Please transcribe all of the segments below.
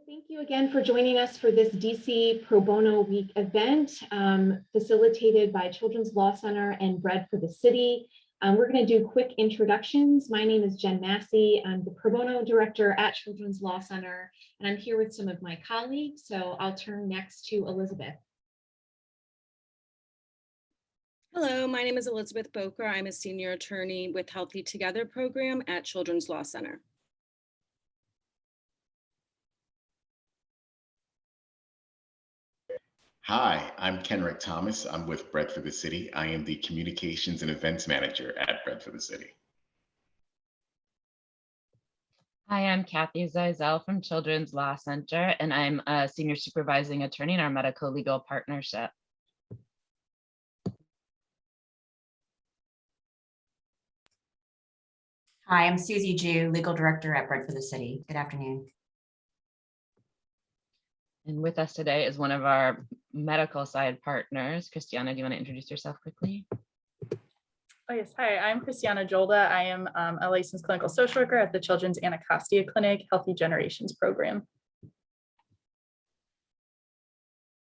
Thank you again for joining us for this DC Pro Bono Week event facilitated by Children's Law Center and Bread for the City. We're going to do quick introductions. My name is Jen Massey. I'm the Pro Bono Director at Children's Law Center, and I'm here with some of my colleagues. So I'll turn next to Elizabeth. Hello, my name is Elizabeth Boker. I'm a senior attorney with Healthy Together program at Children's Law Center. Hi, I'm Kenrick Thomas. I'm with Bread for the City. I am the Communications and Events Manager at Bread for the City. Hi, I'm Kathy Zeisel from Children's Law Center, and I'm a Senior Supervising Attorney in our Medical Legal Partnership. Hi, I'm Susie Jew, Legal Director at Bread for the City. Good afternoon. And with us today is one of our medical side partners. Christiana, do you want to introduce yourself quickly? Oh yes, hi, I'm Christiana Jolda. I am a licensed clinical social worker at the Children's Anacostia Clinic Healthy Generations program.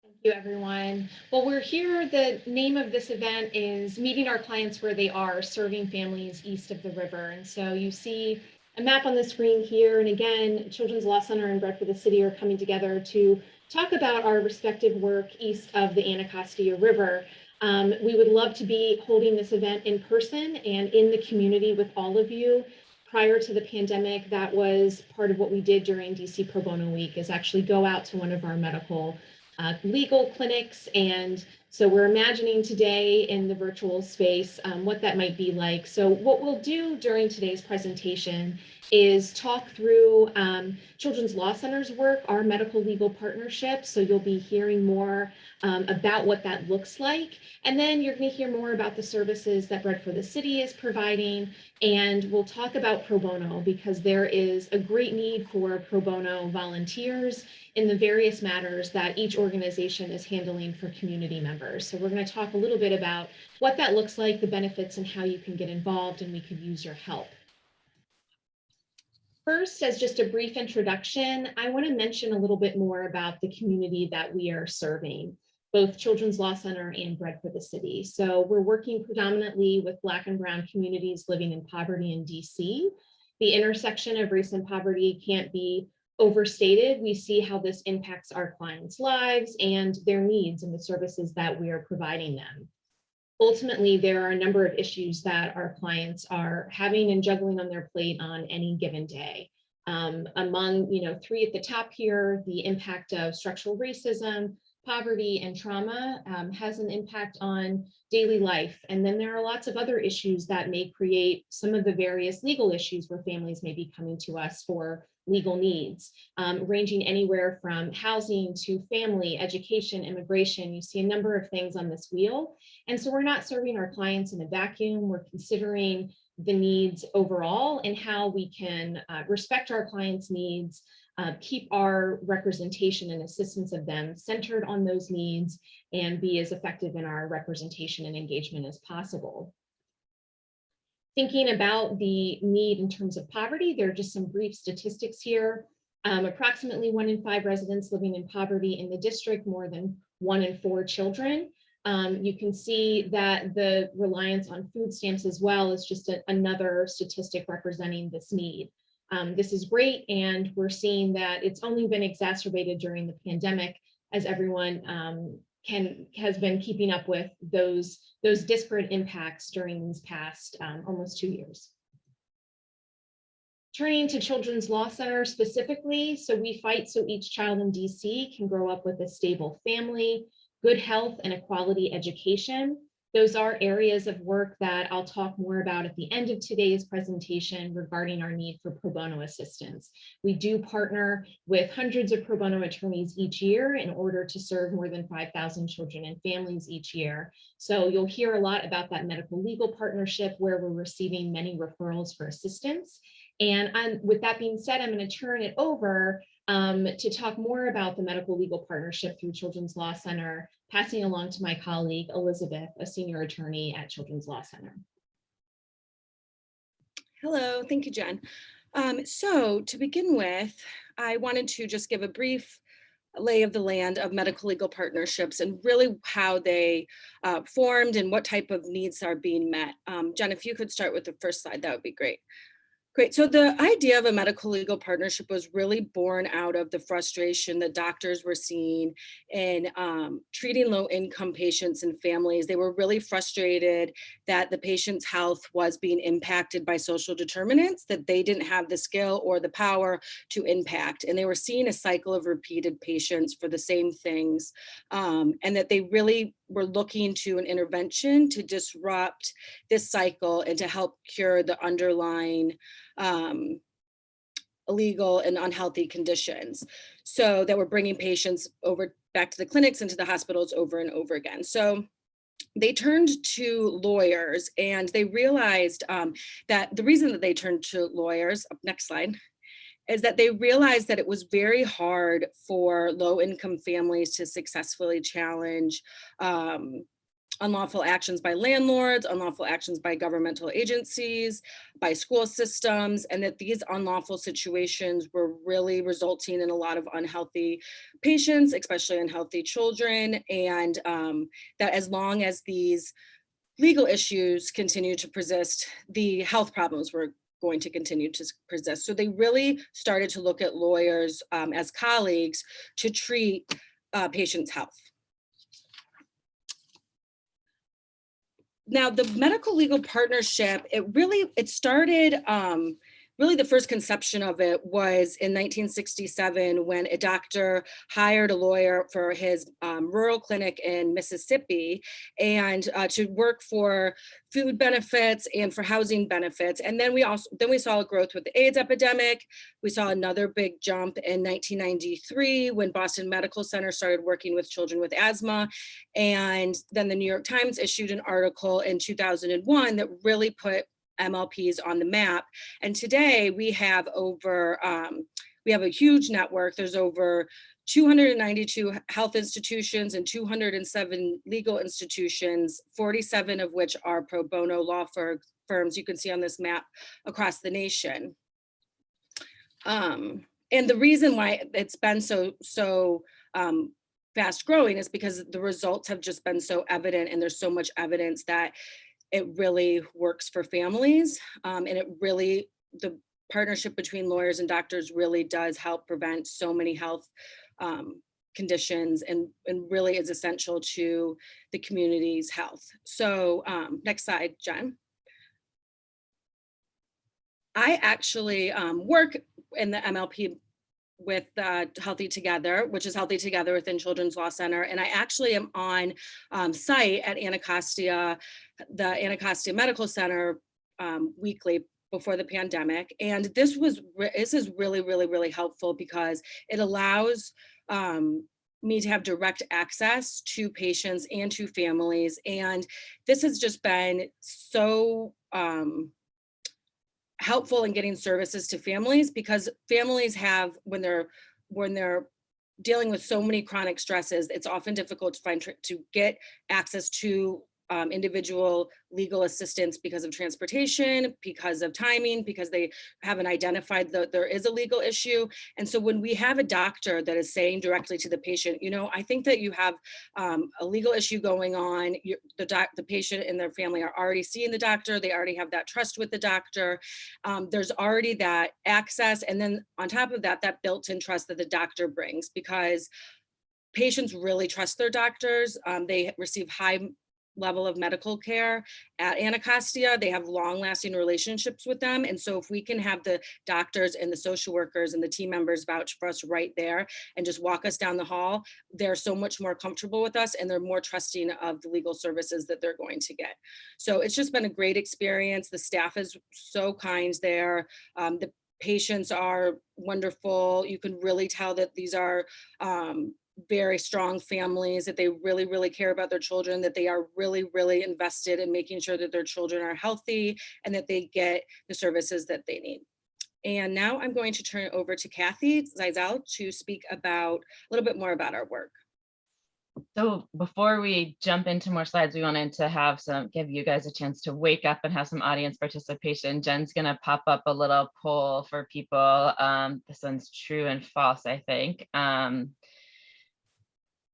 Thank you, everyone. Well, we're here. The name of this event is Meeting Our Clients Where They Are, Serving Families East of the River. And so you see a map on the screen here. And again, Children's Law Center and Bread for the City are coming together to talk about our respective work east of the Anacostia River. We would love to be holding this event in person and in the community with all of you. Prior to the pandemic, that was part of what we did during DC Pro Bono Week, is actually go out to one of our medical legal clinics. And so we're imagining today in the virtual space what that might be like. So what we'll do during today's presentation is talk through Children's Law Center's work, our medical legal partnership. So you'll be hearing more about what that looks like. And then you're going to hear more about the services that Bread for the City is providing. And we'll talk about pro bono, because there is a great need for pro bono volunteers in the various matters that each organization is handling for community members. So we're going to talk a little bit about what that looks like, the benefits, and how you can get involved, and we could use your help. First, as just a brief introduction, I want to mention a little bit more about the community that we are serving, both Children's Law Center and Bread for the City. So we're working predominantly with Black and Brown communities living in poverty in DC. The intersection of race and poverty can't be overstated. We see how this impacts our clients' lives and their needs and the services that we are providing them. Ultimately, there are a number of issues that our clients are having and juggling on their plate on any given day. Among three at the top here, the impact of structural racism, poverty, and trauma has an impact on daily life. And then there are lots of other issues that may create some of the various legal issues where families may be coming to us for legal needs, ranging anywhere from housing to family, education, immigration. You see a number of things on this wheel. And so we're not serving our clients in a vacuum. We're considering the needs overall and how we can respect our clients' needs, keep our representation and assistance of them centered on those needs, and be as effective in our representation and engagement as possible. Thinking about the need in terms of poverty, there are just some brief statistics here. Approximately 1 in 5 residents living in poverty in the district, more than 1 in 4 children. You can see that the reliance on food stamps as well is just another statistic representing this need. This is great, and we're seeing that it's only been exacerbated during the pandemic as everyone has been keeping up with those disparate impacts during these past almost 2 years. Turning to Children's Law Center specifically, so we fight so each child in DC can grow up with a stable family, good health, and a quality education. Those are areas of work that I'll talk more about at the end of today's presentation regarding our need for pro bono assistance. We do partner with hundreds of pro bono attorneys each year in order to serve more than 5,000 children and families each year. So you'll hear a lot about that medical legal partnership where we're receiving many referrals for assistance. And with that being said, I'm going to turn it over to talk more about the medical legal partnership through Children's Law Center, passing along to my colleague, Elizabeth, a senior attorney at Children's Law Center. Hello, thank you, Jen. So to begin with, I wanted to just give a brief lay of the land of medical legal partnerships and really how they formed and what type of needs are being met. Jen, if you could start with the first slide, that would be great. Great. So the idea of a medical legal partnership was really born out of the frustration that doctors were seeing in treating low income patients and families. They were really frustrated that the patient's health was being impacted by social determinants that they didn't have the skill or the power to impact. And they were seeing a cycle of repeated patients for the same things, and that they really were looking to an intervention to disrupt this cycle and to help cure the underlying illegal and unhealthy conditions. So that we're bringing patients over back to the clinics and to the hospitals over and over again. So they turned to lawyers, and they realized that the reason that they turned to lawyers, next slide, is that they realized that it was very hard for low income families to successfully challenge unlawful actions by landlords, unlawful actions by governmental agencies, by school systems, and that these unlawful situations were really resulting in a lot of unhealthy patients, especially unhealthy children, and that as long as these legal issues continue to persist, the health problems were going to continue to persist. So they really started to look at lawyers as colleagues to treat patients' health. Now, the medical legal partnership, it started, really the first conception of it was in 1967 when a doctor hired a lawyer for his rural clinic in Mississippi and to work for food benefits and for housing benefits. And then we saw a growth with the AIDS epidemic. We saw another big jump in 1993 when Boston Medical Center started working with children with asthma. And then the New York Times issued an article in 2001 that really put MLPs on the map. And today we have we have a huge network. There's over 292 health institutions and 207 legal institutions, 47 of which are pro bono law firms you can see on this map across the nation. And the reason why it's been so fast growing is because the results have just been so evident, and there's so much evidence that it really works for families, and the partnership between lawyers and doctors really does help prevent so many health conditions and really is essential to the community's health. So next slide, Jen. I actually work in the MLP with Healthy Together, which is Healthy Together within Children's Law Center. And I actually am on site at Anacostia, the Anacostia Medical Center weekly before the pandemic. And this is really, really, really helpful because it allows me to have direct access to patients and to families. And this has just been so helpful in getting services to families, because families have, when they're dealing with so many chronic stresses, it's often difficult to get access to individual legal assistance because of transportation, because of timing, because they haven't identified that there is a legal issue. And so when we have a doctor that is saying directly to the patient, I think that you have a legal issue going on, the patient and their family are already seeing the doctor, they already have that trust with the doctor, there's already that access. And then on top of that, that built-in trust that the doctor brings, because patients really trust their doctors. They receive high level of medical care at Anacostia. They have long-lasting relationships with them. And so if we can have the doctors and the social workers and the team members vouch for us right there and just walk us down the hall, they're so much more comfortable with us, and they're more trusting of the legal services that they're going to get. So it's just been a great experience. The staff is so kind there. The patients are wonderful. You can really tell that these are very strong families, that they really, really care about their children, that they are really, really invested in making sure that their children are healthy and that they get the services that they need. And now I'm going to turn it over to Kathy Zeisel to speak about a little bit more about our work. So before we jump into more slides, we wanted to give you guys a chance to wake up and have some audience participation. Jen's gonna pop up a little poll for people. This one's true and false, I think.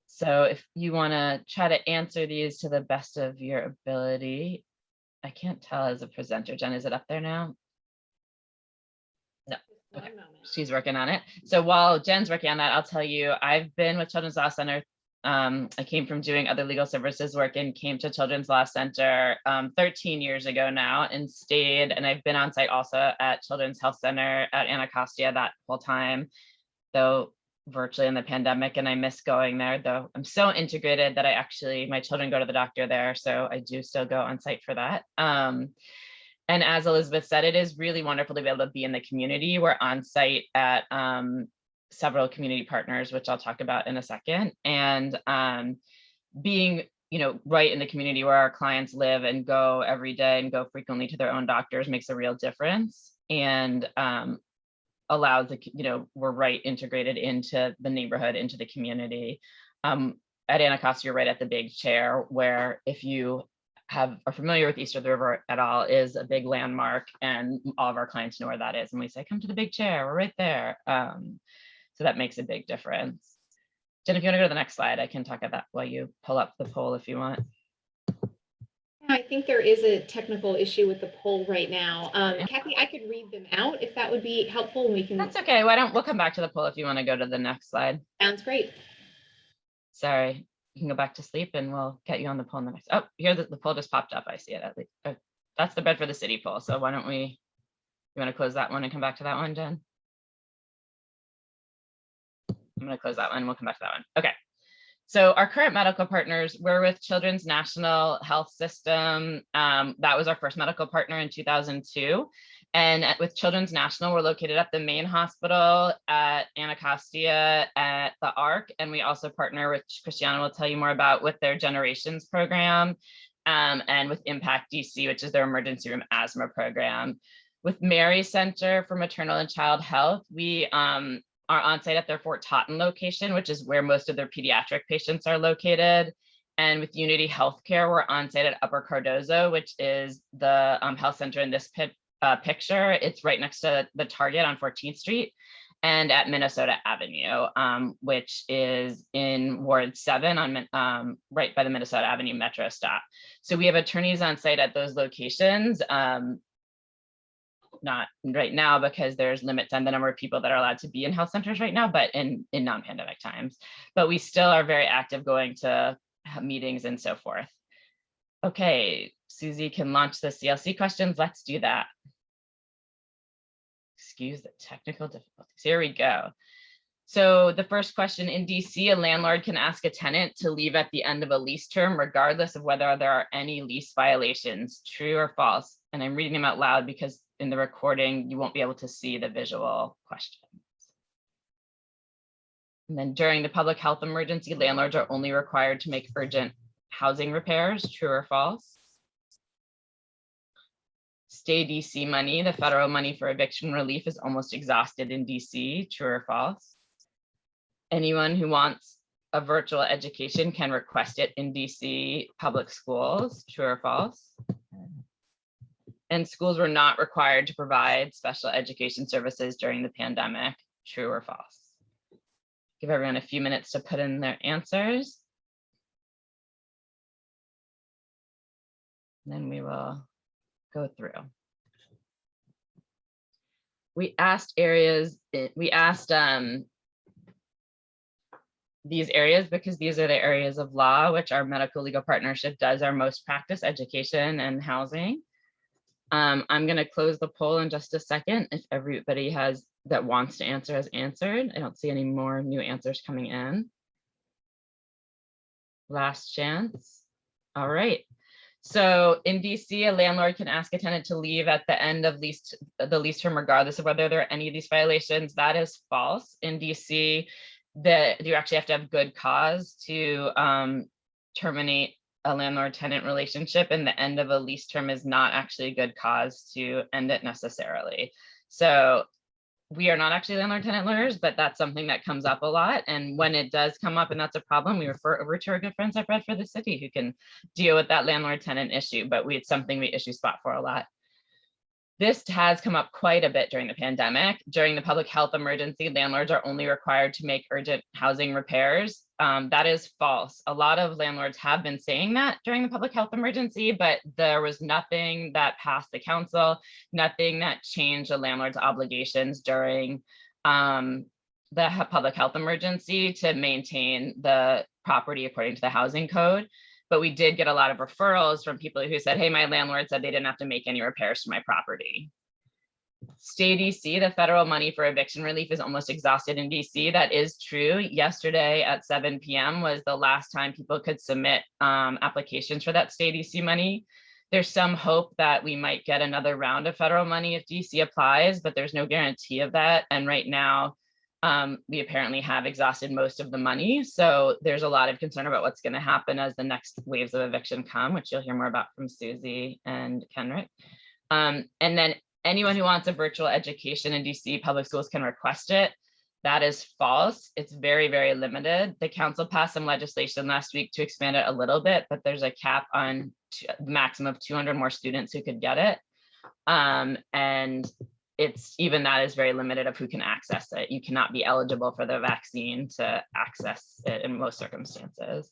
So if you wanna try to answer these to the best of your ability. I can't tell as a presenter. Jen, is it up there now? No. Okay. She's working on it. So while Jen's working on that, I'll tell you, I've been with Children's Law Center. I came from doing other legal services work and came to Children's Law Center 13 years ago now and stayed. And I've been on site also at Children's Health Center at Anacostia that whole time, though virtually in the pandemic, and I miss going there, though I'm so integrated that my children go to the doctor there. So I do still go on site for that. And as Elizabeth said, it is really wonderful to be able to be in the community. We're on site at several community partners, which I'll talk about in a second. And being, right in the community where our clients live and go every day and go frequently to their own doctors makes a real difference. And allows we're right integrated into the neighborhood, into the community. At Anacostia, you're right at the big chair, where if you are familiar with East of the River at all, is a big landmark, and all of our clients know where that is. And we say, come to the big chair, we're right there. So that makes a big difference. Jen, if you want to go to the next slide, I can talk about while you pull up the poll if you want. I think there is a technical issue with the poll right now. Kathy, I could read them out if that would be helpful. And we can. That's okay. We'll come back to the poll if you want to go to the next slide. Sounds great. Sorry, you can go back to sleep and we'll get you on the poll in the next. Oh, here the poll just popped up. I see it at least. That's the Bed for the City poll. So why don't you want to close that one and come back to that one, Jen? I'm going to close that one. We'll come back to that one. Okay. So our current medical partners, we're with Children's National Health System. That was our first medical partner in 2002. And with Children's National, we're located at the main hospital at Anacostia at the ARC. And we also partner, which Christiana will tell you more about, with their Generations program and with Impact DC, which is their emergency room asthma program. With Mary Center for Maternal and Child Health, we are on site at their Fort Totten location, which is where most of their pediatric patients are located. And with Unity Healthcare, we're on site at Upper Cardozo, which is the health center in this picture. It's right next to the Target on 14th Street, and at Minnesota Avenue, which is in Ward 7 on right by the Minnesota Avenue Metro stop. So we have attorneys on site at those locations. Not right now because there's limits on the number of people that are allowed to be in health centers right now, but in non-pandemic times. But we still are very active going to meetings and so forth. Okay, Susie can launch the CLC questions. Let's do that. Excuse the technical difficulties. Here we go. So the first question, in DC, a landlord can ask a tenant to leave at the end of a lease term, regardless of whether there are any lease violations, true or false. And I'm reading them out loud because in the recording, you won't be able to see the visual questions. And then during the public health emergency, landlords are only required to make urgent housing repairs, true or false. Stay DC money, the federal money for eviction relief is almost exhausted in DC, true or false. Anyone who wants a virtual education can request it in DC public schools, true or false. And schools were not required to provide special education services during the pandemic, true or false. Give everyone a few minutes to put in their answers. And then we will go through. We asked these areas because these are the areas of law which our medical legal partnership does our most practice: education and housing. I'm going to close the poll in just a second. If everybody that wants to answer has answered. I don't see any more new answers coming in. Last chance. All right. So in DC, a landlord can ask a tenant to leave at the end of the lease term, regardless of whether there are any of these violations. That is false. In DC, you actually have to have good cause to terminate a landlord-tenant relationship, and the end of a lease term is not actually a good cause to end it necessarily. So we are not actually landlord tenant lawyers, but that's something that comes up a lot. And when it does come up and that's a problem, we refer over to our good friends at Bread for the City who can deal with that landlord tenant issue, but it's something we issue spot for a lot. This has come up quite a bit during the pandemic. During the public health emergency, landlords are only required to make urgent housing repairs. That is false. A lot of landlords have been saying that during the public health emergency, but there was nothing that passed the council, nothing that changed the landlord's obligations during the public health emergency to maintain the property according to the housing code. But we did get a lot of referrals from people who said, hey, my landlord said they didn't have to make any repairs to my property. State DC, the federal money for eviction relief is almost exhausted in DC. That is true. Yesterday at 7 p.m. was the last time people could submit applications for that state DC money. There's some hope that we might get another round of federal money if DC applies, but there's no guarantee of that. And right now, we apparently have exhausted most of the money. So there's a lot of concern about what's going to happen as the next waves of eviction come, which you'll hear more about from Susie and Kenrick. And then anyone who wants a virtual education in DC, public schools can request it. That is false. It's very, very limited. The council passed some legislation last week to expand it a little bit, but there's a cap on maximum of 200 more students who could get it. And it's even that is very limited of who can access it. You cannot be eligible for the vaccine to access it in most circumstances.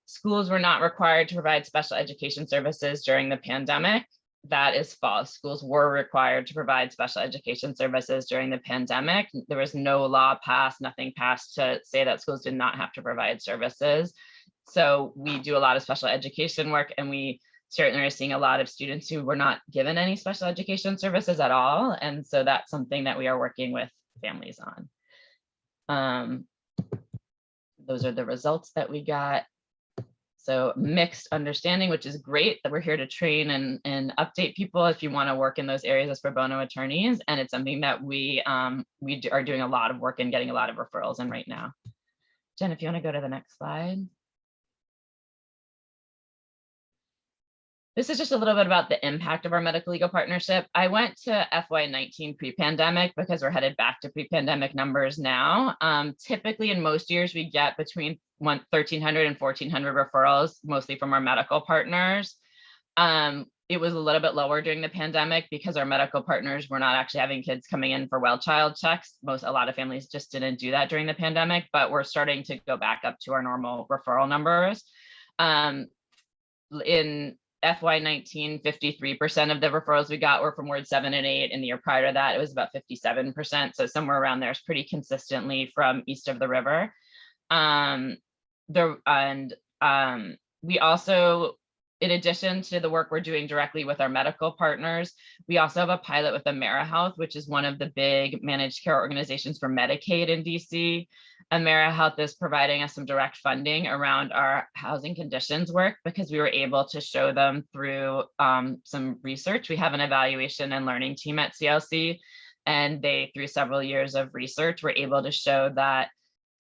Schools were not required to provide special education services during the pandemic. That is false. Schools were required to provide special education services during the pandemic. There was no law passed, nothing passed to say that schools did not have to provide services. So we do a lot of special education work, and we certainly are seeing a lot of students who were not given any special education services at all. And so that's something that we are working with families on. Those are the results that we got. So mixed understanding, which is great that we're here to train and update people if you want to work in those areas as pro bono attorneys. And it's something that we are doing a lot of work and getting a lot of referrals in right now. Jen, if you want to go to the next slide. This is just a little bit about the impact of our medical legal partnership. I went to FY19 pre-pandemic because we're headed back to pre-pandemic numbers now. Typically in most years, we get between 1,300 and 1,400 referrals, mostly from our medical partners. It was a little bit lower during the pandemic because our medical partners were not actually having kids coming in for well child checks. A lot of families just didn't do that during the pandemic, but we're starting to go back up to our normal referral numbers. In FY19, 53% of the referrals we got were from Ward 7 and 8. In the year prior to that, it was about 57%. So somewhere around there is pretty consistently from east of the river. We also, in addition to the work we're doing directly with our medical partners, we also have a pilot with AmeriHealth, which is one of the big managed care organizations for Medicaid in DC. AmeriHealth is providing us some direct funding around our housing conditions work because we were able to show them through some research. We have an evaluation and learning team at CLC, and they, through several years of research, were able to show that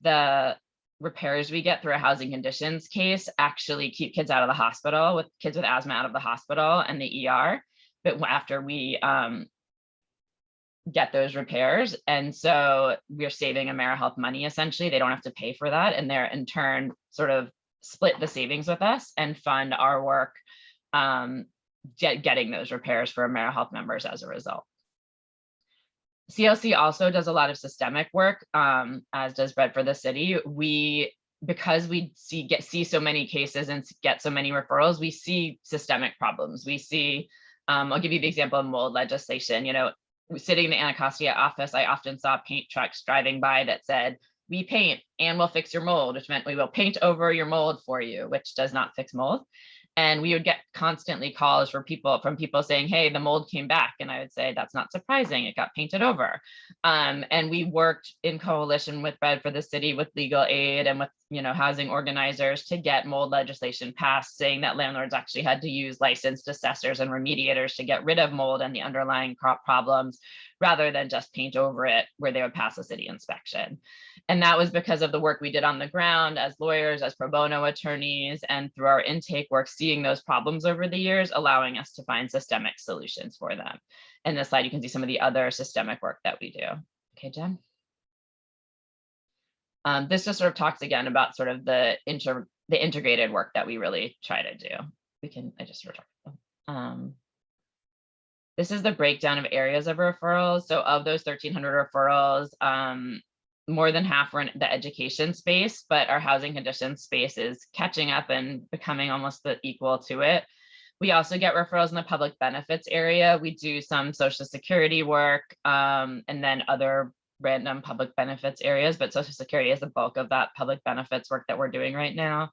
the repairs we get through a housing conditions case actually keep kids out of the hospital, with kids with asthma out of the hospital and the ER, but after we get those repairs. And so we're saving AmeriHealth money, essentially. They don't have to pay for that. And they're in turn sort of split the savings with us and fund our work getting those repairs for AmeriHealth members as a result. CLC also does a lot of systemic work, as does Bread for the City. Because we see so many cases and get so many referrals, we see systemic problems. We see, I'll give you the example of mold legislation. Sitting in the Anacostia office, I often saw paint trucks driving by that said, "We paint and we'll fix your mold," which meant we will paint over your mold for you, which does not fix mold. And we would get constantly calls from people saying, "Hey, the mold came back." And I would say, "That's not surprising. It got painted over." And we worked in coalition with Bread for the City, with legal aid and with housing organizers to get mold legislation passed, saying that landlords actually had to use licensed assessors and remediators to get rid of mold and the underlying problems, rather than just paint over it, where they would pass a city inspection. And that was because of the work we did on the ground as lawyers, as pro bono attorneys, and through our intake work, seeing those problems over the years, allowing us to find systemic solutions for them. In this slide, you can see some of the other systemic work that we do. Okay, Jen. This just sort of talks again about sort of the integrated work that we really try to do. I just sort of this is the breakdown of areas of referrals. So of those 1,300 referrals, more than half were in the education space, but our housing conditions space is catching up and becoming almost equal to it. We also get referrals in the public benefits area. We do some Social Security work and then other random public benefits areas, but Social Security is the bulk of that public benefits work that we're doing right now.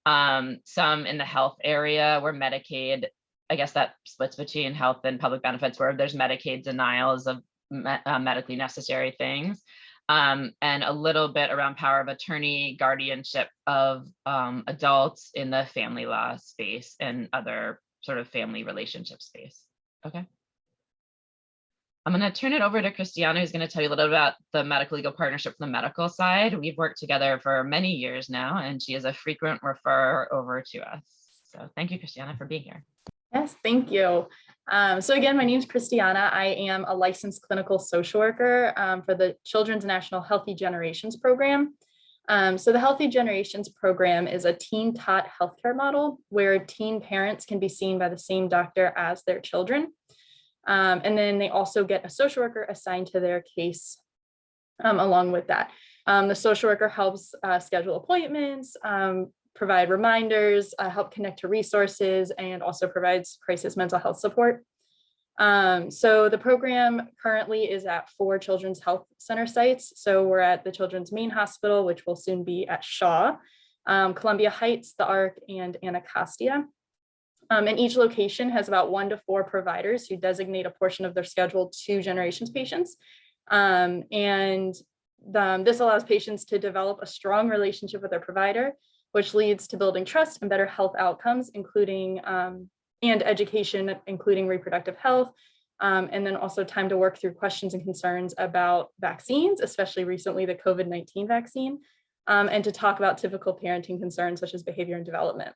Some in the health area where Medicaid, I guess that splits between health and public benefits, where there's Medicaid denials of medically necessary things. And a little bit around power of attorney, guardianship of adults in the family law space and other sort of family relationship space. Okay. I'm going to turn it over to Christiana, who's going to tell you a little bit about the medical legal partnership from the medical side. We've worked together for many years now, and she is a frequent referrer over to us. So thank you, Christiana, for being here. Yes, thank you. So again, my name is Christiana. I am a licensed clinical social worker for the Children's National Healthy Generations Program. So the Healthy Generations Program is a teen-taught healthcare model where teen parents can be seen by the same doctor as their children. And then they also get a social worker assigned to their case along with that. The social worker helps schedule appointments, provide reminders, help connect to resources, and also provides crisis mental health support. So the program currently is at 4 Children's Health Center sites. So we're at the Children's Main Hospital, which will soon be at Shaw, Columbia Heights, the ARC, and Anacostia. And each location has about 1 to 4 providers who designate a portion of their schedule to generations patients. This allows patients to develop a strong relationship with their provider, which leads to building trust and better health outcomes, including and education, including reproductive health, and then also time to work through questions and concerns about vaccines, especially recently the COVID-19 vaccine, and to talk about typical parenting concerns such as behavior and development.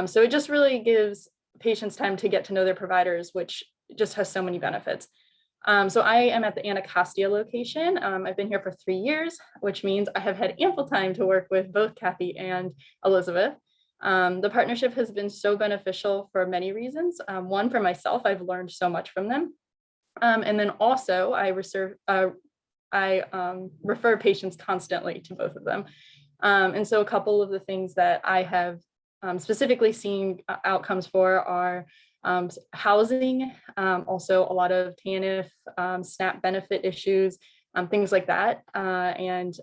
So it just really gives patients time to get to know their providers, which just has so many benefits. So I am at the Anacostia location. I've been here for 3 years, which means I have had ample time to work with both Kathy and Elizabeth. The partnership has been so beneficial for many reasons. One, for myself, I've learned so much from them. And then also I refer patients constantly to both of them. And so a couple of the things that I have specifically seen outcomes for are housing, also a lot of TANF, SNAP benefit issues, things like that. And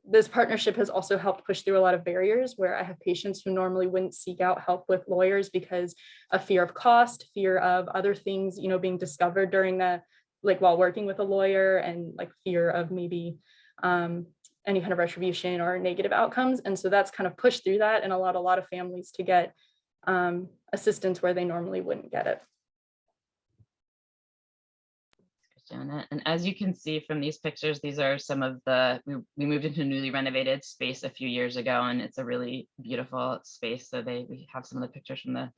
this partnership has also helped push through a lot of barriers where I have patients who normally wouldn't seek out help with lawyers because of fear of cost, fear of other things, being discovered during while working with a lawyer, and fear of maybe any kind of retribution or negative outcomes. And so that's kind of pushed through that and allowed a lot of families to get assistance where they normally wouldn't get it. Janet. And as you can see from these pictures, these are some of we moved into a newly renovated space a few years ago, and it's a really beautiful space. So we have some of the pictures from the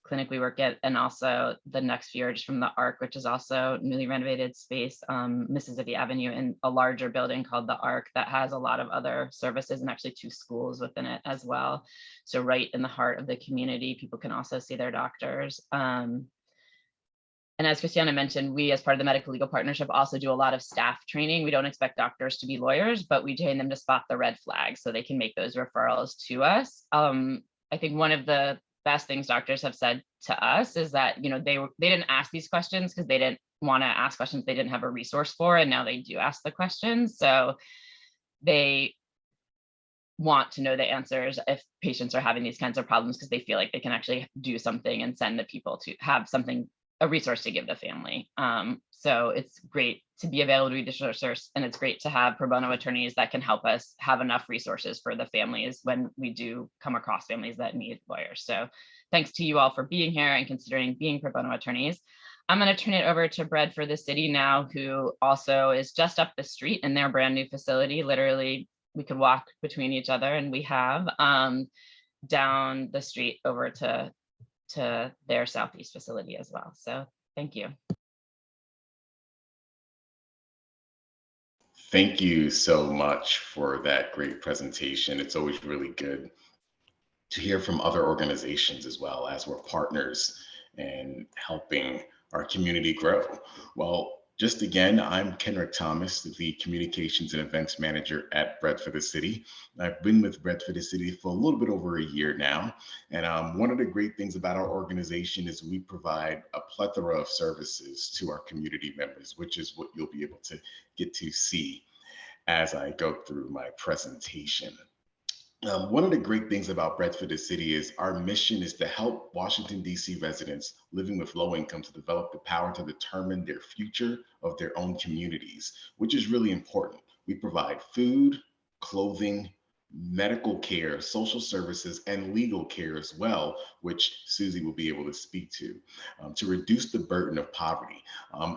clinic we work at, and also the next few are just from the ARC, which is also newly renovated space, Mississippi Avenue, in a larger building called the ARC that has a lot of other services and actually 2 schools within it as well. So right in the heart of the community, people can also see their doctors. And as Christiana mentioned, we, as part of the medical legal partnership, also do a lot of staff training. We don't expect doctors to be lawyers, but we train them to spot the red flags so they can make those referrals to us. I think one of the best things doctors have said to us is that, they didn't ask these questions because they didn't want to ask questions they didn't have a resource for, and now they do ask the questions. So they want to know the answers if patients are having these kinds of problems, because they feel like they can actually do something and send the people to have a resource to give the family. So it's great to be available to resources, and it's great to have pro bono attorneys that can help us have enough resources for the families when we do come across families that need lawyers. So thanks to you all for being here and considering being pro bono attorneys. I'm going to turn it over to Bread for the City now, who also is just up the street in their brand new facility. Literally, we could walk between each other, and we have down the street over to their Southeast facility as well. So thank you. Thank you so much for that great presentation. It's always really good to hear from other organizations as well, as we're partners and helping our community grow. Well, just again, I'm Kenrick Thomas, the Communications and Events Manager at Bread for the City. I've been with Bread for the City for a little bit over a year now. And one of the great things about our organization is we provide a plethora of services to our community members, which is what you'll be able to get to see as I go through my presentation. One of the great things about Bread for the City is our mission is to help Washington, D.C. residents living with low income to develop the power to determine their future of their own communities, which is really important. We provide food, clothing, medical care, social services, and legal care as well, which Susie will be able to speak to reduce the burden of poverty.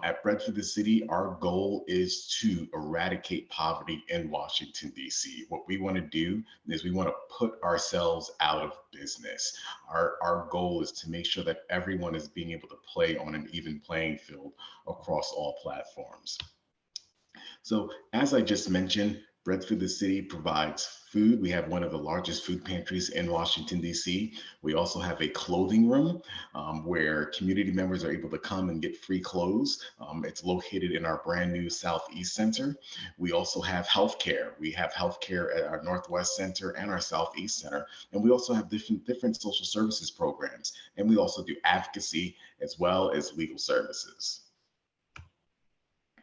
At Bread for the City, our goal is to eradicate poverty in Washington, D.C. What we want to do is we want to put ourselves out of business. Our goal is to make sure that everyone is being able to play on an even playing field across all platforms. So as I just mentioned, Bread for the City provides food. We have one of the largest food pantries in Washington, D.C. We also have a clothing room where community members are able to come and get free clothes. It's located in our brand new Southeast Center. We also have healthcare. We have healthcare at our Northwest Center and our Southeast Center. And we also have different social services programs. And we also do advocacy as well as legal services.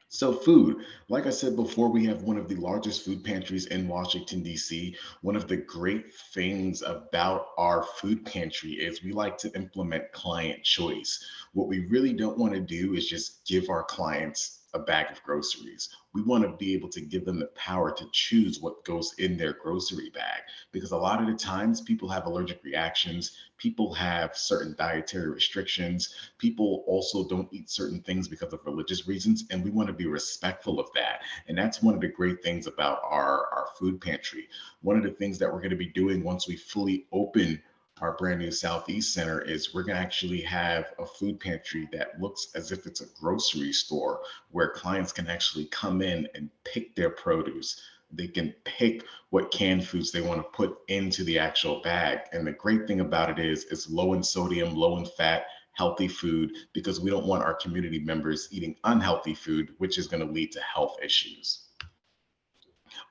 So food, like I said before, we have one of the largest food pantries in Washington, D.C. One of the great things about our food pantry is we like to implement client choice. What we really don't want to do is just give our clients a bag of groceries. We want to be able to give them the power to choose what goes in their grocery bag, because a lot of the times people have allergic reactions, people have certain dietary restrictions, people also don't eat certain things because of religious reasons, and we want to be respectful of that. And that's one of the great things about our food pantry. One of the things that we're going to be doing once we fully open our brand new Southeast Center is we're going to actually have a food pantry that looks as if it's a grocery store where clients can actually come in and pick their produce. They can pick what canned foods they want to put into the actual bag. And the great thing about it is it's low in sodium, low in fat, healthy food, because we don't want our community members eating unhealthy food, which is going to lead to health issues.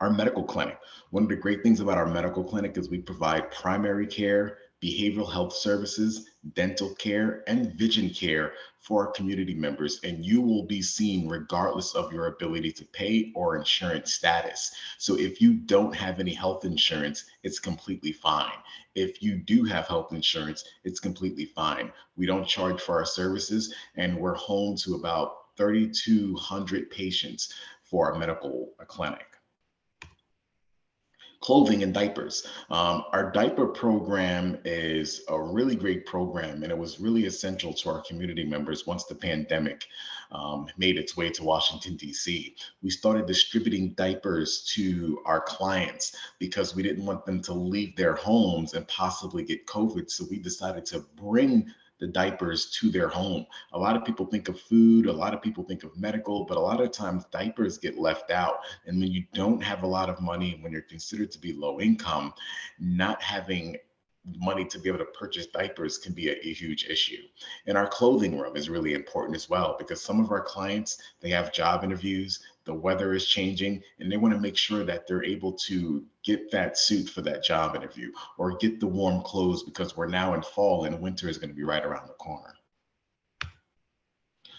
Our medical clinic. One of the great things about our medical clinic is we provide primary care, behavioral health services, dental care, and vision care for our community members. And you will be seen regardless of your ability to pay or insurance status. So if you don't have any health insurance, it's completely fine. If you do have health insurance, it's completely fine. We don't charge for our services, and we're home to about 3,200 patients for our medical clinic. Clothing and diapers. Our diaper program is a really great program, and it was really essential to our community members once the pandemic made its way to Washington, D.C. We started distributing diapers to our clients because we didn't want them to leave their homes and possibly get COVID. So we decided to bring the diapers to their home. A lot of people think of food, a lot of people think of medical, but a lot of times diapers get left out. And when you don't have a lot of money, when you're considered to be low income, not having money to be able to purchase diapers can be a huge issue. And our clothing room is really important as well, because some of our clients, they have job interviews, the weather is changing, and they want to make sure that they're able to get that suit for that job interview or get the warm clothes, because we're now in fall and winter is going to be right around the corner.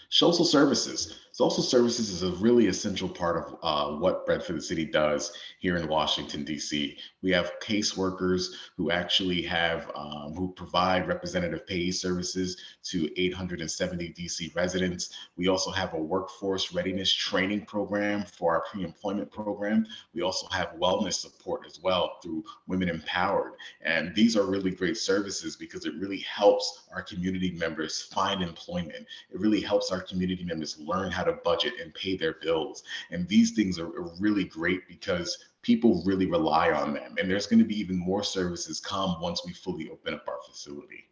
Social services. Social services is a really essential part of what Bread for the City does here in Washington, D.C. We have caseworkers who actually have, who provide representative pay services to 870 D.C. residents. We also have a workforce readiness training program for our pre-employment program. We also have wellness support as well through Women Empowered. And these are really great services because it really helps our community members find employment. It really helps our community members learn how to budget and pay their bills. And these things are really great because people really rely on them. And there's going to be even more services come once we fully open up our facility.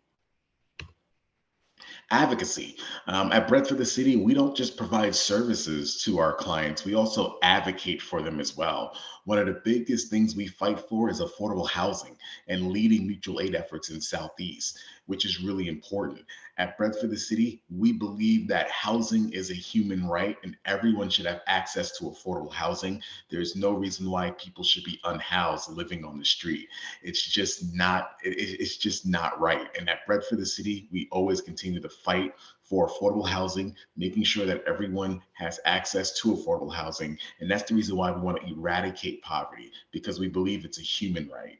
advocacy. At Bread for the City, we don't just provide services to our clients, we also advocate for them as well. One of the biggest things we fight for is affordable housing and leading mutual aid efforts in Southeast, which is really important. At Bread for the City, we believe that housing is a human right and everyone should have access to affordable housing. There's no reason why people should be unhoused living on the street. It's just not, it's just not right. And at Bread for the City, we always continue to fight for affordable housing, making sure that everyone has access to affordable housing. And that's the reason why we want to eradicate poverty, because we believe it's a human right.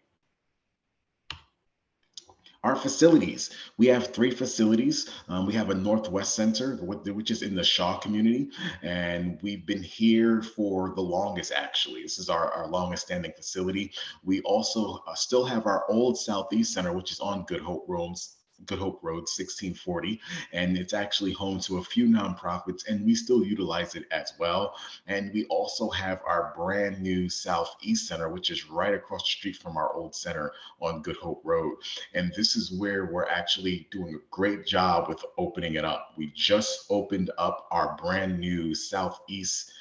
Our facilities, we have 3 facilities. We have a Northwest Center, which is in the Shaw community, and we've been here for the longest, actually. This is our longest standing facility. We also still have our old Southeast Center, which is on Good Hope Road 1640, and it's actually home to a few nonprofits, and we still utilize it as well. And we also have our brand new Southeast Center, which is right across the street from our old center on Good Hope Road. And this is where we're actually doing a great job with opening it up. We just opened up our brand new Southeast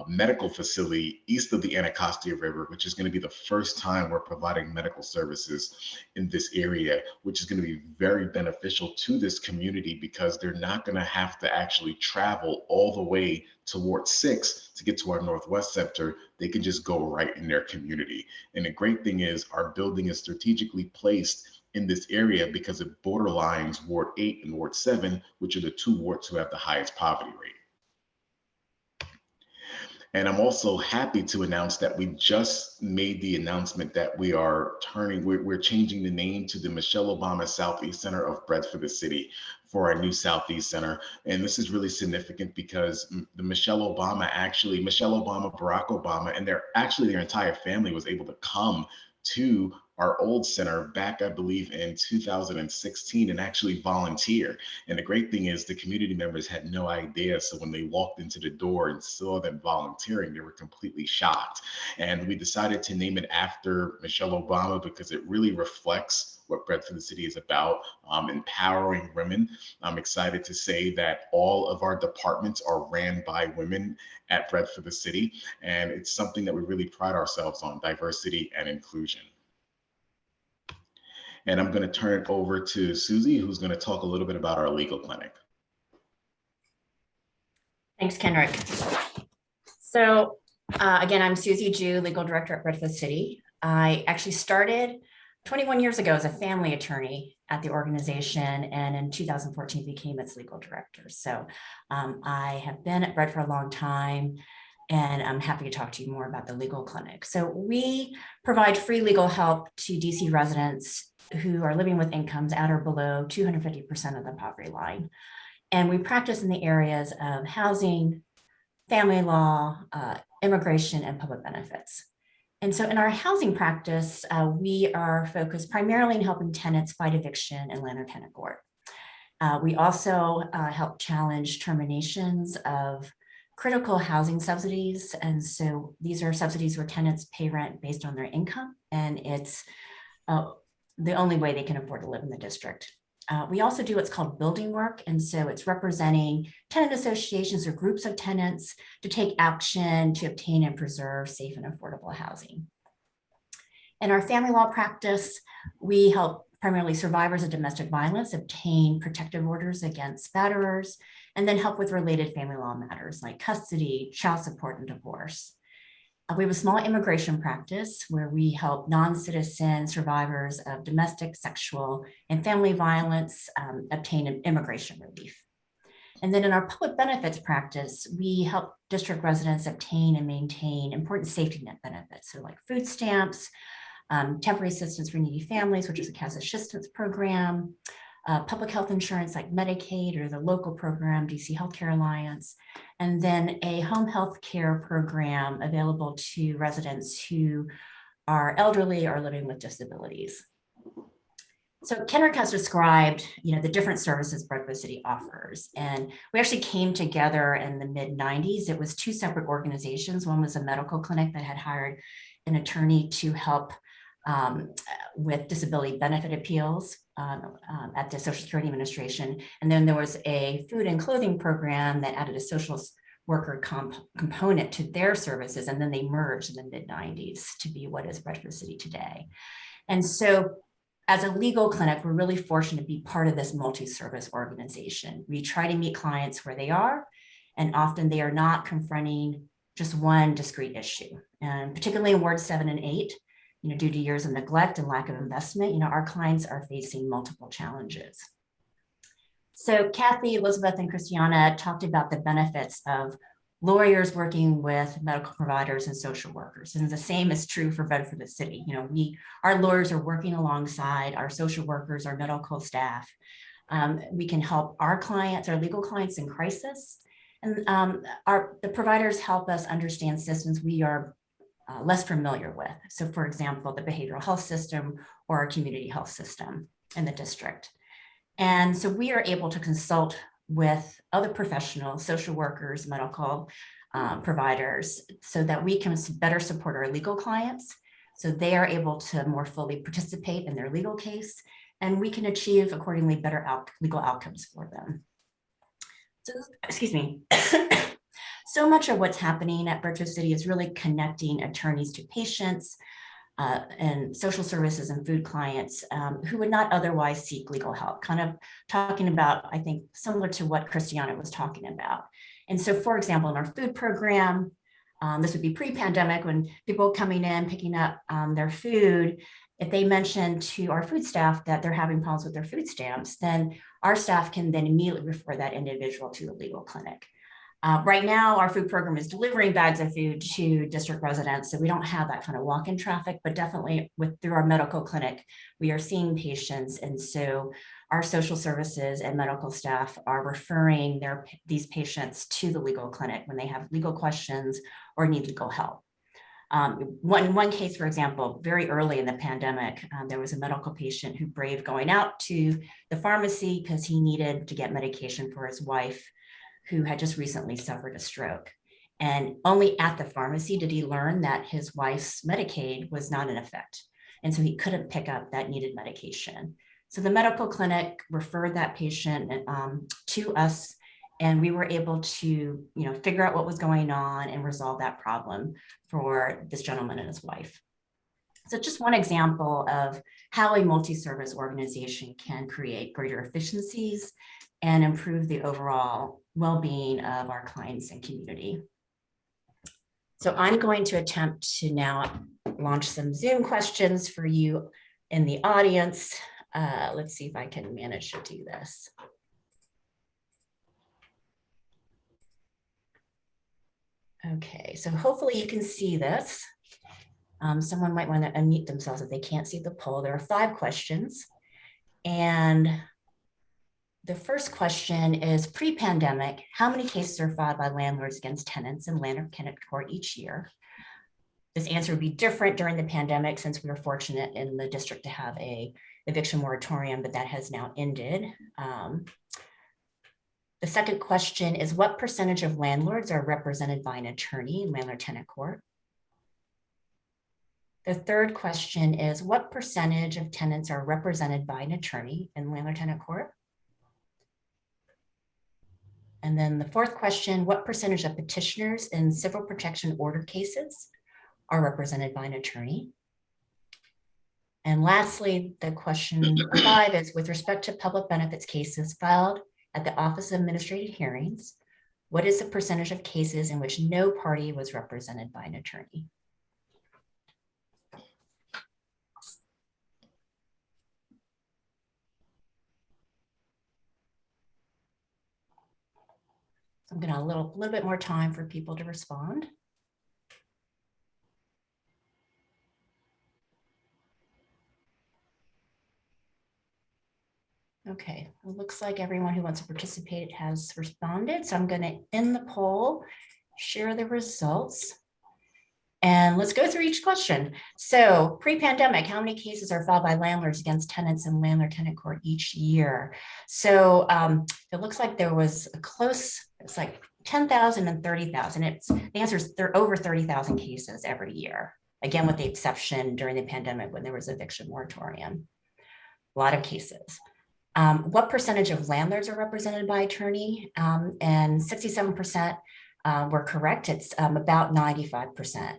medical facility east of the Anacostia River, which is going to be the first time we're providing medical services in this area, which is going to be very beneficial to this community because they're not going to have to actually travel all the way toward 6 to get to our Northwest Center. They can just go right in their community. And the great thing is our building is strategically placed in this area because it borderlines Ward 8 and Ward 7, which are the 2 wards who have the highest poverty rate. And I'm also happy to announce that we just made the announcement that we're changing the name to the Michelle Obama Southeast Center of Bread for the City for our new Southeast Center. And this is really significant because the Michelle Obama, Barack Obama, and their entire family was able to come to our old center back, I believe, in 2016 and actually volunteer. And the great thing is the community members had no idea. So when they walked into the door and saw them volunteering, they were completely shocked. And we decided to name it after Michelle Obama because it really reflects what Bread for the City is about, empowering women. I'm excited to say that all of our departments are ran by women at Bread for the City. And it's something that we really pride ourselves on, diversity and inclusion. And I'm going to turn it over to Susie, who's going to talk a little bit about our legal clinic. Thanks, Kenrick. So again, I'm Susie Jew, Legal Director at Bread for the City. I actually started 21 years ago as a family attorney at the organization, and in 2014 became its legal director. So I have been at Bread for a long time, and I'm happy to talk to you more about the legal clinic. So we provide free legal help to DC residents who are living with incomes at or below 250% of the poverty line. And we practice in the areas of housing, family law, immigration, and public benefits. And so in our housing practice, we are focused primarily in helping tenants fight eviction in landlord tenant court. We also help challenge terminations of critical housing subsidies. And so these are subsidies where tenants pay rent based on their income, and it's the only way they can afford to live in the district. We also do what's called building work. And so it's representing tenant associations or groups of tenants to take action to obtain and preserve safe and affordable housing. In our family law practice, we help primarily survivors of domestic violence obtain protective orders against batterers, and then help with related family law matters like custody, child support, and divorce. We have a small immigration practice where we help non-citizen survivors of domestic, sexual, and family violence obtain immigration relief. And then in our public benefits practice, we help district residents obtain and maintain important safety net benefits, so like food stamps, temporary assistance for needy families, which is a cash assistance program, public health insurance like Medicaid or the local program, DC Healthcare Alliance, and then a home health care program available to residents who are elderly or living with disabilities. So Kenrick has described, the different services Bread for the City offers. And we actually came together in the mid-90s. It was 2 separate organizations. One was a medical clinic that had hired an attorney to help with disability benefit appeals. at the Social Security Administration. And then there was a food and clothing program that added a social worker component to their services. And then they merged in the mid-90s to be what is Redford City today. And so as a legal clinic, we're really fortunate to be part of this multi-service organization. We try to meet clients where they are, and often they are not confronting just one discrete issue. And particularly in Ward 7 and 8, due to years of neglect and lack of investment, our clients are facing multiple challenges. So Kathy, Elizabeth, and Christiana talked about the benefits of lawyers working with medical providers and social workers. And the same is true for Bedford City. Our lawyers are working alongside our social workers, our medical staff. We can help our clients, our legal clients in crisis. And the providers help us understand systems we are less familiar with. So for example, the behavioral health system or our community health system in the district. And so we are able to consult with other professionals, social workers, medical providers, so that we can better support our legal clients, so they are able to more fully participate in their legal case, and we can achieve accordingly better legal outcomes for them. So, excuse me. So much of what's happening at Berkshire City is really connecting attorneys to patients and social services and food clients who would not otherwise seek legal help, kind of talking about, I think, similar to what Christiana was talking about. And so, for example, in our food program, this would be pre-pandemic, when people coming in, picking up their food, if they mention to our food staff that they're having problems with their food stamps, then our staff can then immediately refer that individual to the legal clinic. Right now, our food program is delivering bags of food to district residents, so we don't have that kind of walk-in traffic, but definitely through our medical clinic, we are seeing patients. And so our social services and medical staff are referring these patients to the legal clinic when they have legal questions or need legal help. One case, for example, very early in the pandemic, there was a medical patient who braved going out to the pharmacy because he needed to get medication for his wife, who had just recently suffered a stroke. And only at the pharmacy did he learn that his wife's Medicaid was not in effect. And so he couldn't pick up that needed medication. So the medical clinic referred that patient to us, and we were able to figure out what was going on and resolve that problem for this gentleman and his wife. So just one example of how a multi-service organization can create greater efficiencies and improve the overall well-being of our clients and community. So I'm going to attempt to now launch some Zoom questions for you in the audience. Let's see if I can manage to do this. Okay, so hopefully you can see this. Someone might want to unmute themselves if they can't see the poll. There are 5 questions. And the first question is, pre-pandemic, how many cases are filed by landlords against tenants in landlord-tenant court each year? This answer would be different during the pandemic, since we were fortunate in the district to have an eviction moratorium, but that has now ended. The second question is, what percentage of landlords are represented by an attorney in landlord-tenant court? The third question is, what percentage of tenants are represented by an attorney in landlord-tenant court? And then the fourth question, what percentage of petitioners in civil protection order cases are represented by an attorney? And lastly, the question 5 is, with respect to public benefits cases filed at the Office of Administrative Hearings, what is the percentage of cases in which no party was represented by an attorney? So I'm going to a little bit more time for people to respond. Okay, it looks like everyone who wants to participate has responded. So I'm going to end the poll, share the results, and let's go through each question. So pre-pandemic, how many cases are filed by landlords against tenants in landlord-tenant court each year? So it looks like there was a close, it's like 10,000 and 30,000. The answer is there are over 30,000 cases every year. Again, with the exception during the pandemic when there was eviction moratorium. a lot of cases. What percentage of landlords are represented by attorney? And 67% were correct. It's about 95%.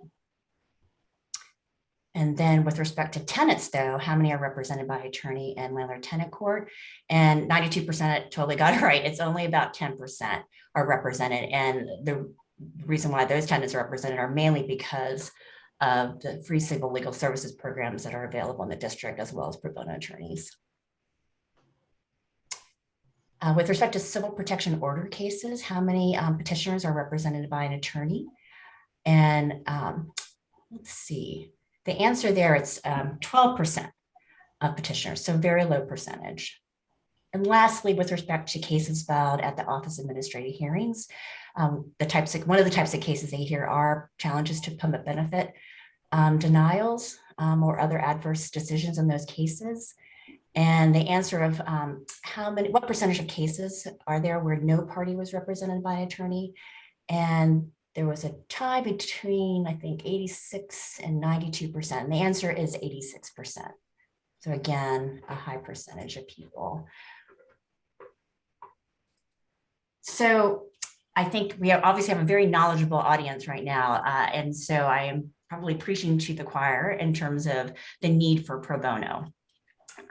And then with respect to tenants, though, how many are represented by attorney and landlord-tenant court? And 92% totally got it right. It's only about 10% are represented. And the reason why those tenants are represented are mainly because of the free civil legal services programs that are available in the district, as well as pro bono attorneys. With respect to civil protection order cases, how many petitioners are represented by an attorney? And let's see. The answer there, it's 12% of petitioners, so very low percentage. And lastly, with respect to cases filed at the Office of Administrative Hearings, one of the types of cases they hear are challenges to public benefit denials or other adverse decisions in those cases. And the answer of what percentage of cases are there where no party was represented by an attorney? And there was a tie between, I think, 86 and 92%. And the answer is 86%. So again, a high percentage of people. So I think we obviously have a very knowledgeable audience right now. And so I am probably preaching to the choir in terms of the need for pro bono.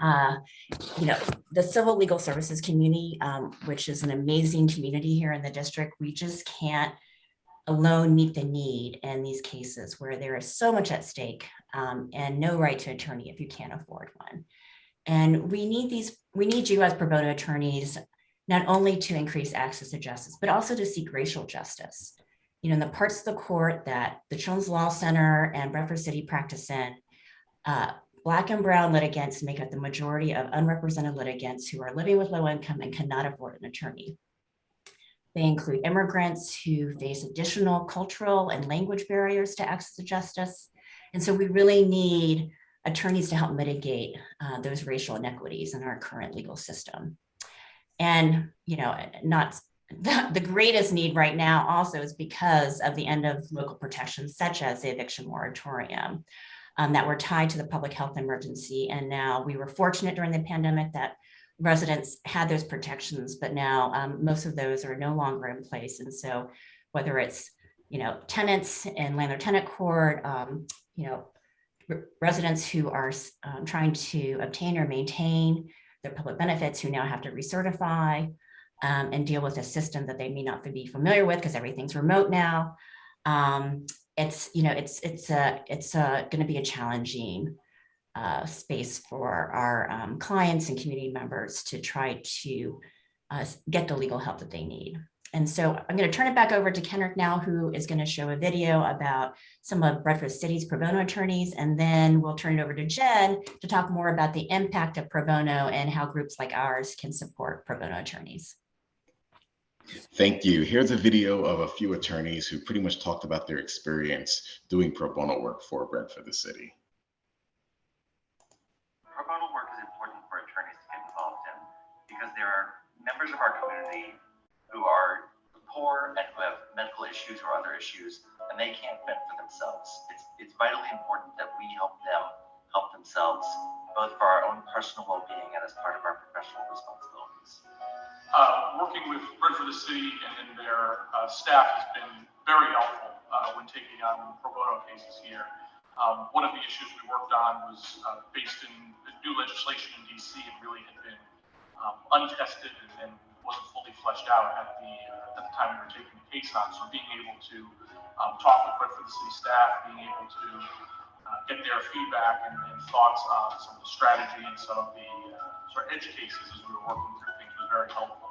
The civil legal services community, which is an amazing community here in the district, we just can't alone meet the need in these cases where there is so much at stake and no right to attorney if you can't afford one. And we need you as pro bono attorneys, not only to increase access to justice, but also to seek racial justice. In the parts of the court that the Children's Law Center and Bradford City practice in, Black and brown litigants make up the majority of unrepresented litigants who are living with low income and cannot afford an attorney. They include immigrants who face additional cultural and language barriers to access to justice. And so we really need attorneys to help mitigate those racial inequities in our current legal system. And, not the greatest need right now also is because of the end of local protections, such as the eviction moratorium that were tied to the public health emergency. And now we were fortunate during the pandemic that residents had those protections, but now most of those are no longer in place. And so whether it's, tenants in landlord-tenant court, residents who are trying to obtain or maintain their public benefits who now have to recertify and deal with a system that they may not be familiar with because everything's remote now. It's going to be a challenging space for our clients and community members to try to get the legal help that they need. And so I'm going to turn it back over to Kendrick now, who is going to show a video about some of Bradford City's pro bono attorneys, and then we'll turn it over to Jen to talk more about the impact of pro bono and how groups like ours can support pro bono attorneys. Thank you. Here's a video of a few attorneys who pretty much talked about their experience doing pro bono work for Bradford City. Pro bono work is important for attorneys to get involved in because there are members of our community who are poor and who have medical issues or other issues, and they can't fend for themselves. It's vitally important that we help them help themselves, both for our own personal well-being and as part of our professional responsibilities. Working with Bradford City and their staff has been very helpful when taking on pro bono cases here. One of the issues we worked on was based in the new legislation in DC and really had been untested and wasn't fully fleshed out at the time we were taking the case on. So being able to talk with Bradford City staff, being able to get their feedback and thoughts on some of the strategy and some of the sort of edge cases as we were working through things was very helpful.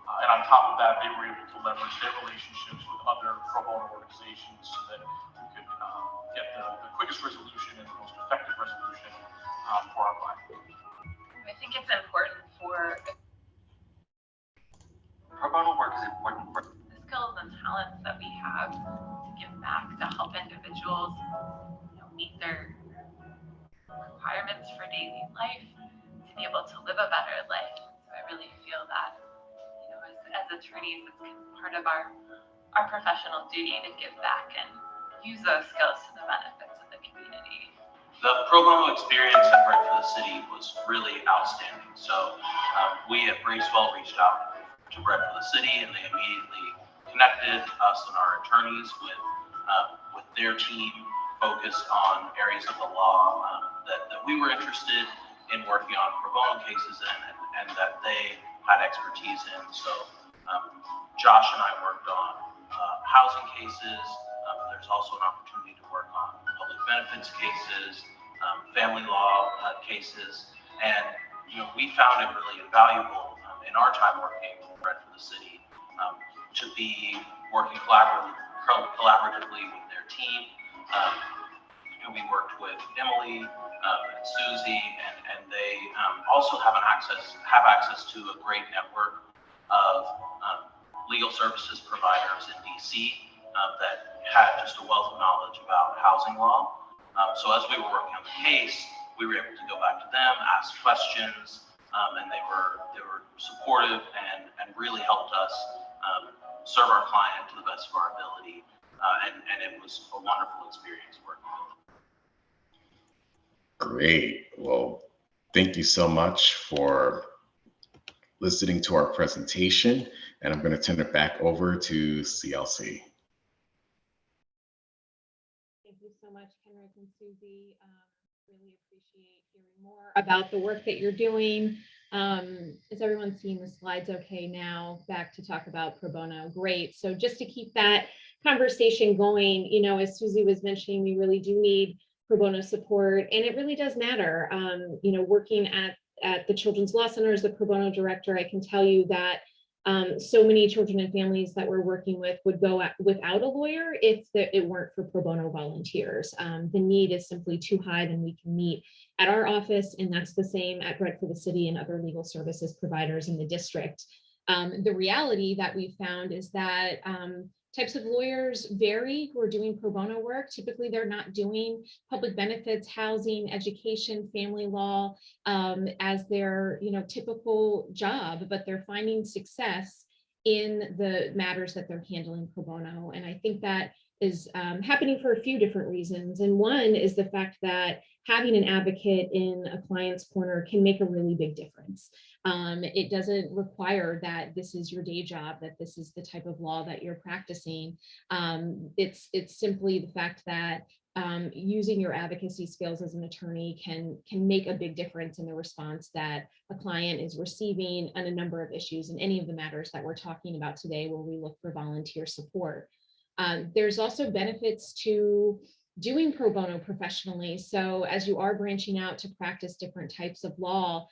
And on top of that, they were able to leverage their relationships with other pro bono organizations so that we could get the quickest resolution and the most effective resolution for our client. I think it's important for Pro bono work is important for the skills and talents that we have to give back to help individuals meet their requirements for daily life, to be able to live a better life. So I really feel that as attorneys, it's part of our professional duty to give back and use those skills to the benefits of the community. The pro bono experience at Bread for the City was really outstanding. So we at Bracewell reached out to Bread for the City, and they immediately connected us and our attorneys with their team focused on areas of the law that we were interested in working on pro bono cases in, and that they had expertise in. So Josh and I worked on housing cases. There's also an opportunity to work on public benefits cases, family law cases, and we found it really invaluable in our time working with Bread for the City to be working collaboratively with their team. We worked with Emily and Susie, and they also have access to a great network of legal services providers in DC that had just a wealth of knowledge about housing law. So as we were working on the case, we were able to go back to them, ask questions, and they were supportive and really helped us serve our client to the best of our ability. And it was a wonderful experience working with them. Great. Well, thank you so much for listening to our presentation, and I'm going to turn it back over to CLC. Thank you so much, Kenrick and Susie. Really appreciate hearing more about the work that you're doing. Is everyone seeing the slides okay now? Back to talk about pro bono. Great. So just to keep that conversation going, as Susie was mentioning, we really do need pro bono support, and it really does matter. Working at the Children's Law Center as the pro bono director, I can tell you that so many children and families that we're working with would go without a lawyer if it weren't for pro bono volunteers. The need is simply too high than we can meet at our office, and that's the same at Bread for the City and other legal services providers in the district. The reality that we found is that types of lawyers vary who are doing pro bono work. Typically, they're not doing public benefits, housing, education, family law as their typical job, but they're finding success in the matters that they're handling pro bono. And I think that is happening for a few different reasons. And one is the fact that having an advocate in a client's corner can make a really big difference. It doesn't require that this is your day job, that this is the type of law that you're practicing. It's simply the fact that using your advocacy skills as an attorney can make a big difference in the response that a client is receiving on a number of issues in any of the matters that we're talking about today, where we look for volunteer support. There's also benefits to doing pro bono professionally. So as you are branching out to practice different types of law,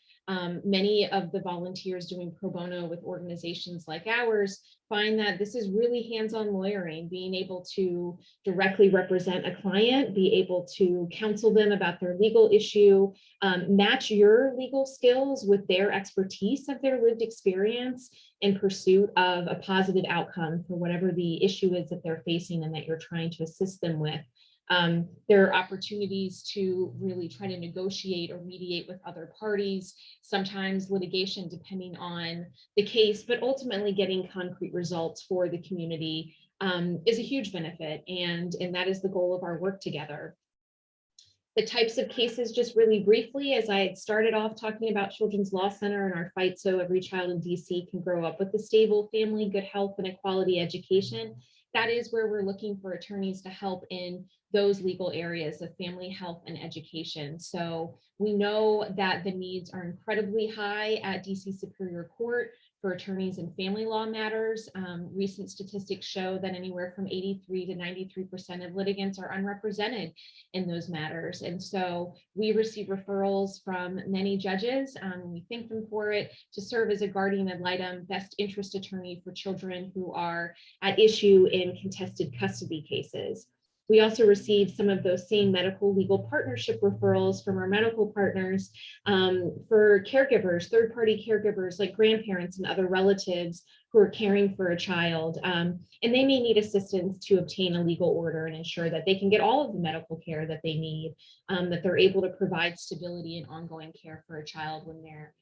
many of the volunteers doing pro bono with organizations like ours find that this is really hands-on lawyering, being able to directly represent a client, be able to counsel them about their legal issue, match your legal skills with their expertise of their lived experience in pursuit of a positive outcome for whatever the issue is that they're facing and that you're trying to assist them with. There are opportunities to really try to negotiate or mediate with other parties, sometimes litigation depending on the case, but ultimately getting concrete results for the community is a huge benefit, and that is the goal of our work together. The types of cases, just really briefly, as I had started off talking about Children's Law Center and our fight so every child in DC can grow up with a stable family, good health, and a quality education. That is where we're looking for attorneys to help in those legal areas of family, health, and education. So we know that the needs are incredibly high at DC Superior Court for attorneys in family law matters. Recent statistics show that anywhere from 83 to 93% of litigants are unrepresented in those matters. And so we receive referrals from many judges, and we thank them for it, to serve as a guardian ad litem best interest attorney for children who are at issue in contested custody cases. We also receive some of those same medical legal partnership referrals from our medical partners for caregivers, third-party caregivers like grandparents and other relatives who are caring for a child. And they may need assistance to obtain a legal order and ensure that they can get all of the medical care that they need, that they're able to provide stability and ongoing care for a child when they're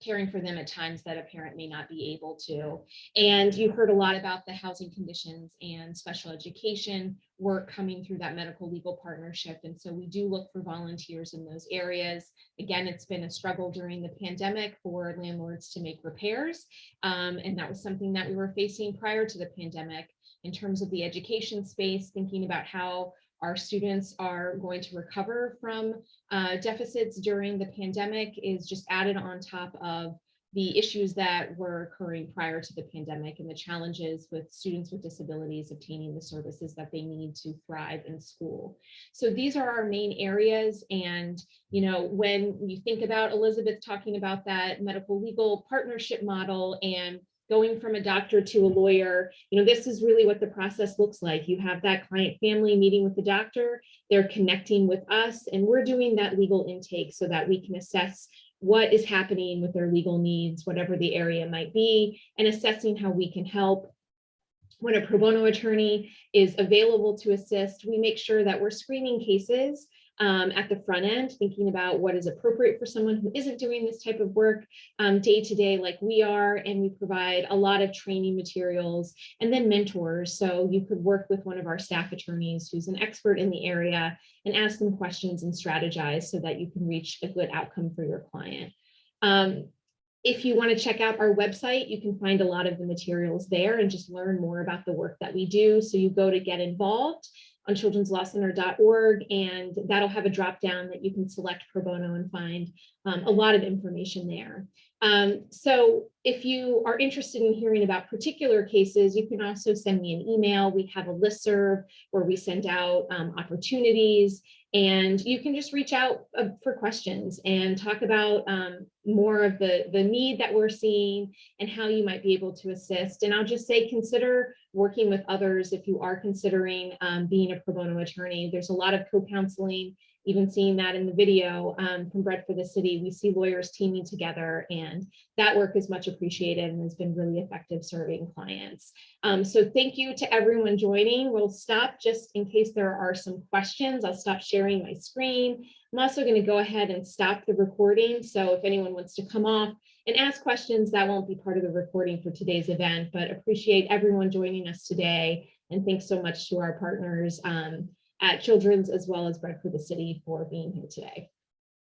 caring for them at times that a parent may not be able to. And you heard a lot about the housing conditions and special education work coming through that medical legal partnership. And so we do look for volunteers in those areas. Again, it's been a struggle during the pandemic for landlords to make repairs. And that was something that we were facing prior to the pandemic in terms of the education space, thinking about how our students are going to recover from deficits during the pandemic is just added on top of the issues that were occurring prior to the pandemic and the challenges with students with disabilities obtaining the services that they need to thrive in school. So these are our main areas. And, you know, when you think about Elizabeth talking about that medical legal partnership model and going from a doctor to a lawyer, you know, this is really what the process looks like. You have that client family meeting with the doctor, they're connecting with us, and we're doing that legal intake so that we can assess what is happening with their legal needs, whatever the area might be, and assessing how we can help. When a pro bono attorney is available to assist, we make sure that we're screening cases at the front end, thinking about what is appropriate for someone who isn't doing this type of work day to day like we are, and we provide a lot of training materials and then mentors. So you could work with one of our staff attorneys who's an expert in the area and ask them questions and strategize so that you can reach a good outcome for your client. If you want to check out our website, you can find a lot of the materials there and just learn more about the work that we do. So you go to get involved on childrenslawcenter.org, and that'll have a drop down that you can select pro bono and find a lot of information there. So if you are interested in hearing about particular cases, you can also send me an email. We have a listserv where we send out opportunities, and you can just reach out for questions and talk about more of the need that we're seeing and how you might be able to assist. And I'll just say, consider working with others if you are considering being a pro bono attorney. There's a lot of co-counseling. Even seeing that in the video from Bread for the City, we see lawyers teaming together, and that work is much appreciated and has been really effective serving clients. So thank you to everyone joining. We'll stop just in case there are some questions. I'll stop sharing my screen. I'm also going to go ahead and stop the recording. So if anyone wants to come off and ask questions, that won't be part of the recording for today's event, but appreciate everyone joining us today. And thanks so much to our partners at Children's as well as Bread for the City for being here today.